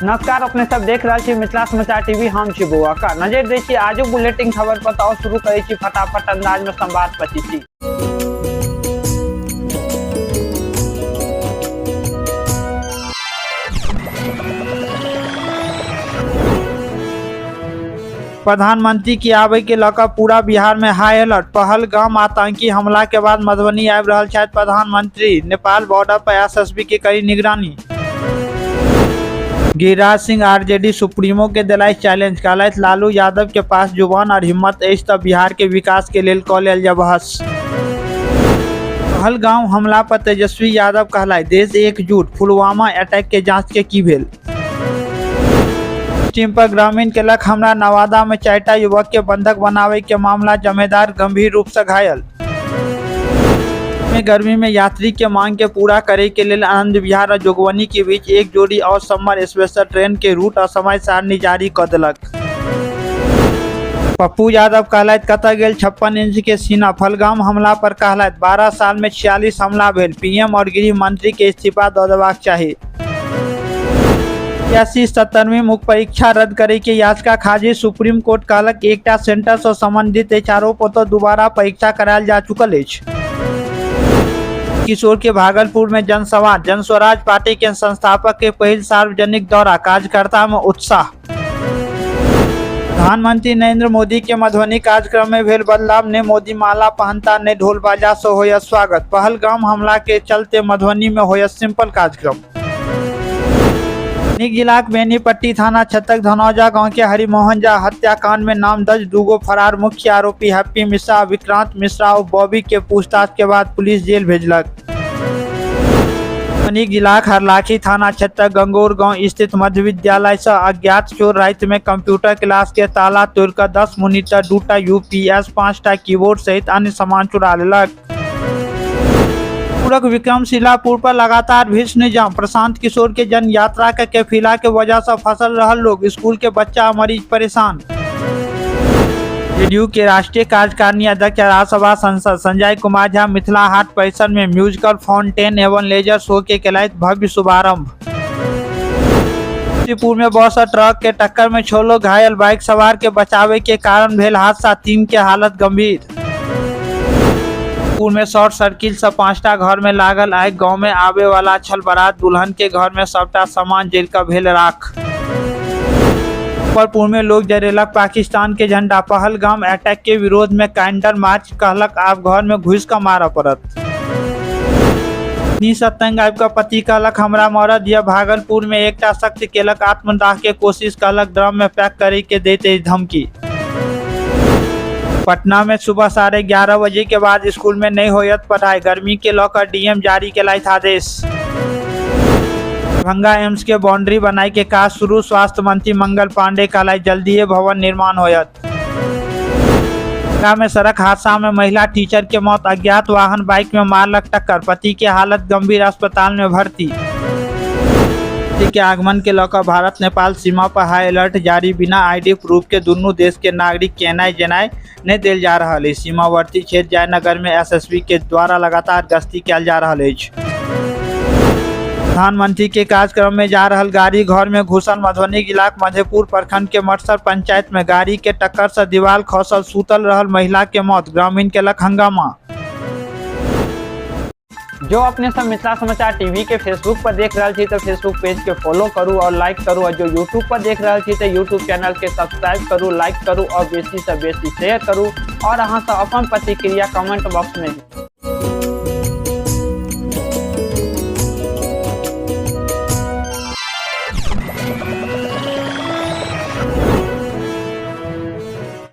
नमस्कार, अपने सब देख रहे छी मिथिला समाचार टीवी। हम छी बउआ का नजर दै छी आजुक बुलेटिन खबर पर। तो शुरू करै छी फटाफट अंदाज में संवाद पची। प्रधानमंत्री की आबे के लकर पूरा बिहार में हाई अलर्ट। पहलगाम आतंकी हमला के बाद मधुबनी आबि रहल छथि प्रधानमंत्री। नेपाल बॉर्डर पर एसएसबी के कड़ी निगरानी। गिरिराज सिंह आरजेडी सुप्रीमो के दिलाई चैलेंज। कहलथि लालू यादव के पास जुबान और हिम्मत अछि तऽ बिहार के विकास के लेल कऽ लेल जाय बहस। पहलगाम हमला पर तेजस्वी यादव कहलथि देश एकजुट। पुलवामा अटैक के जांच के की भेल। टीम पर ग्रामीण केलक हमला। नवादा में 4टा युवक के बंधक बनावे के मामला। जमेदार गंभीर रूप से घायल। गर्मी में यात्री के मांग के पूरा करे के लिए आनंद विहार और जोगबनी के बीच एक जोड़ी और समर स्पेशल ट्रेन के रूट और समय सारणी जारी कर दिलक। पप्पू यादव कहलथि कतऽ गेल 56 इंच के सीना। पहलगाम हमला पर कहलथि 12 साल में 46 हमला भेल। पीएम और गृह मंत्री के इस्तीफा दऽ देबाक चाही। 87वीं मुख्य परीक्षा रद्द करे के याचिका खारिज। सुप्रीम कोर्ट कहलक एकटा सेंटर से संबंधित आरोप पर दोबारा परीक्षा करायल जा चुकल अछि। किशोर के भागलपुर में जनसभा। जन स्वराज पार्टी के संस्थापक के पहल सार्वजनिक दौरा। कार्यकर्ता में उत्साह। प्रधानमंत्री नरेंद्र मोदी के मधुबनी कार्यक्रम में भेल बदलाव। ने मोदी माला पहनता ने ढोल बाजा से होय स्वागत। पहलगाम हमला के चलते मधुबनी में होय सिंपल कार्यक्रम। जिलाक बेनीपट्टी थाना क्षेत्रक धनौजा गांव के हरिमोहन झा हत्याकांड में नाम दर्ज। दूगो फरार मुख्य आरोपी हैप्पी मिश्रा, विक्रांत मिश्रा और बॉबी के पूछताछ के बाद पुलिस जेल भेजलक। जिलाक हरलाखी थाना क्षेत्र गंगौर गांव स्थित मध्य विद्यालय से अज्ञात चोर रात में कंप्यूटर क्लास के ताला तोड़कर 10 मॉनिटर, 2टा यूपीएस, 5टा कीबोर्ड सहित अन्य सामान चुरा लेलक। विक्रमशिलापुर पर लगातार भीषण जाम। प्रशांत किशोर के जन यात्रा के कैफिला के वजह से फसल रहल लोग। स्कूल के बच्चा मरीज परेशान। जेडीयू के राष्ट्रीय कार्यकारिणी अध्यक्ष राज्यसभा सांसद संजय कुमार झा मिथिला हाट परिसर में म्यूजिकल फाउंटेन एवं लेजर शो के केलथि भव्य शुभारंभ। समस्तीपुर में बस और ट्रक के टक्कर में 6 लोग घायल। बाइक सवार के बचावे के कारण भेल हादसा। 3 के हालत गंभीर। में शॉर्ट सर्किट से 5टा घर में लागल आग। गांव में आवे वाला छल बारात। दुल्हन के घर में सबटा सामान जल कर भेल राख। मुजफ्फरपुर में लोग जरेलक पाकिस्तान के झंडा। पहलगाम अटैक के विरोध में कैंडल मार्च। कहलक आब घर में घुस कर मारऽ पड़त। सतंग आबि का पति कहलक हमरा मरद यह। भागलपुर में एकटा शख्स केलक आत्मदाह के कोशिश। कहलक ड्रम में पैक करे के देते धमकी। पटना में सुबह 11:30 बजे के बाद स्कूल में नहीं होयत पढ़ाई। गर्मी के लौकर डीएम जारी केलथि आदेश। दरभंगा एम्स के बाउंड्री बनाई के काज शुरू। स्वास्थ्य मंत्री मंगल पांडे कहलथि जल्दी भवन निर्माण होयत। में सड़क हादसा में महिला टीचर के मौत। अज्ञात वाहन बाइक में मारलक टक्कर। पति के हालत गंभीर, अस्पताल में भर्ती। के आगमन के लौकर भारत नेपाल सीमा पर हाई अलर्ट जारी। बिना आईडी प्रूफ के दुनू देश के नागरिक के एनाय जेनाय नहीं देल जा रहा है। सीमावर्ती क्षेत्र जयनगर में एसएसबी के द्वारा लगातार गश्ती कैल जा रहा है। प्रधानमंत्री के कार्यक्रम में जा रहल गाड़ी घर में घुसल। मधुबनी जिलाक मधेपुर प्रखंड के मटसर पंचायत में गाड़ी के टक्कर से दीवार खसल। सुतल रहल महिला के मौत। ग्रामीण केलक हंगामा। जो अपने सब मिथिला समाचार टीवी के फेसबुक पर देख रहे छी तो फेसबुक पेज के फॉलो करू और लाइक करू। और जो यूट्यूब पर देख रहे छी तो यूट्यूब चैनल के सब्सक्राइब करू, लाइक करू और बेसी से बेसी शेयर करू। और अहाँ सब अपन प्रतिक्रिया कमेंट बॉक्स में